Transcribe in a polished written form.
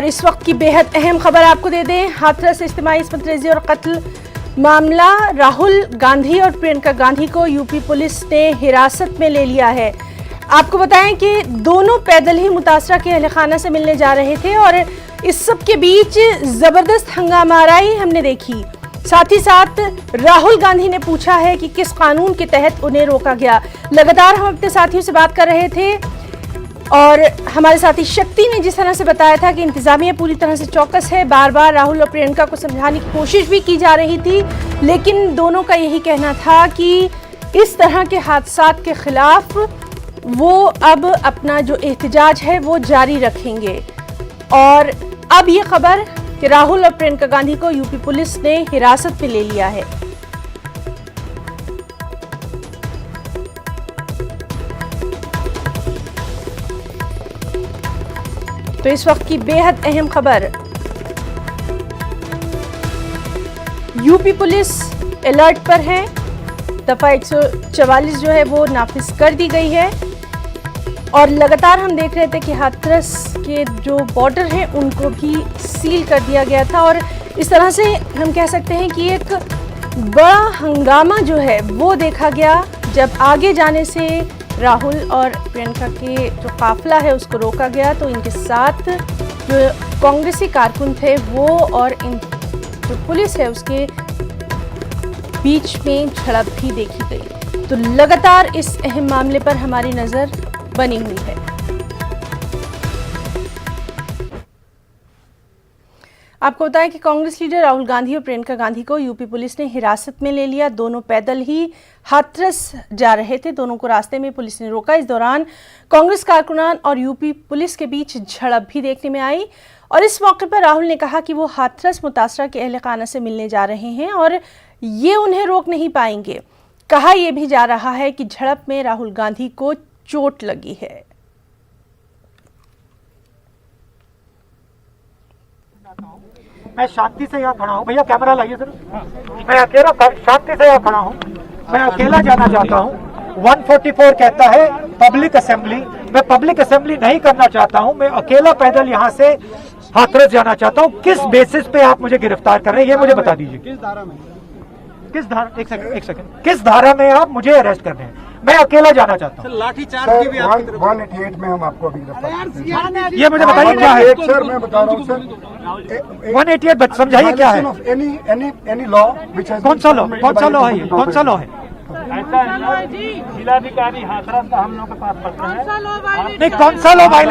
और इस वक्त की बेहद अहम खबर आपको दे दें। हाथरस इज्तिमाई इस्मत रेजी और कत्ल मामला, राहुल गांधी और प्रियंका गांधी को यूपी पुलिस ने हिरासत में ले लिया है। आपको बताएं कि दोनों पैदल ही मुतासरा के अहल खाना से मिलने जा रहे थे और इस सब के बीच जबरदस्त हंगामाराई हमने देखी। साथ ही साथ राहुल गांधी ने पूछा है कि किस कानून के तहत उन्हें रोका गया। लगातार हम अपने साथियों से बात कर रहे थे और हमारे साथी शक्ति ने जिस तरह से बताया था कि इंतजामिया पूरी तरह से चौकस है। बार बार राहुल और प्रियंका को समझाने की कोशिश भी की जा रही थी, लेकिन दोनों का यही कहना था कि इस तरह के हादसात के खिलाफ वो अब अपना जो एहतजाज है वो जारी रखेंगे। और अब ये खबर कि राहुल और प्रियंका गांधी को यूपी पुलिस ने हिरासत में ले लिया है। तो इस वक्त की बेहद अहम खबर, यूपी पुलिस अलर्ट पर है। दफा 144 जो है वो नाफिज कर दी गई है और लगातार हम देख रहे थे कि हाथरस के जो बॉर्डर हैं उनको भी सील कर दिया गया था और इस तरह से हम कह सकते हैं कि एक बड़ा हंगामा जो है वो देखा गया जब आगे जाने से राहुल और प्रियंका के जो काफिला है उसको रोका गया। तो इनके साथ जो कांग्रेसी कारकुन थे वो और इन जो पुलिस है उसके बीच में झड़प भी देखी गई। तो लगातार इस अहम मामले पर हमारी नजर बनी हुई है। आपको बताएं कि कांग्रेस लीडर राहुल गांधी और प्रियंका गांधी को यूपी पुलिस ने हिरासत में ले लिया। दोनों पैदल ही हाथरस जा रहे थे, दोनों को रास्ते में पुलिस ने रोका। इस दौरान कांग्रेस कारकुनान और यूपी पुलिस के बीच झड़प भी देखने में आई और इस मौके पर राहुल ने कहा कि वो हाथरस मुतासरा के अहल खाना से मिलने जा रहे हैं और ये उन्हें रोक नहीं पाएंगे। कहा यह भी जा रहा है कि झड़प में राहुल गांधी को चोट लगी है। मैं शांति से यहाँ खड़ा हूँ। भैया कैमरा लाइए सर। मैं अकेला शांति से यहाँ खड़ा हूँ। मैं अकेला जाना चाहता हूँ। 144 कहता है पब्लिक असेंबली। मैं पब्लिक असेंबली नहीं करना चाहता हूँ। मैं अकेला पैदल यहाँ से हाथरस जाना चाहता हूँ। किस बेसिस पे आप मुझे गिरफ्तार कर रहे हैं ये मुझे बता दीजिए। किस धारा में? किस धारा? एक सेकंड। किस धारा में आप मुझे अरेस्ट कर रहे हैं? मैं अकेला जाना चाहता हूँ। लाठी चार्ज की भी 188 में हम आपको अभी गिरफ्तार। ये मुझे बताइए क्या है? सर मैं बता रहा हूँ सर 188 समझाइए क्या है? एनी लॉ कौन सा लॉ? कौन सा लॉ है ये? कौन सा लॉ है? ऐसा जिलाधिकारी हाथरस का हम लोग के पास पड़ता है। नहीं, कौन सा लॉ वायलेट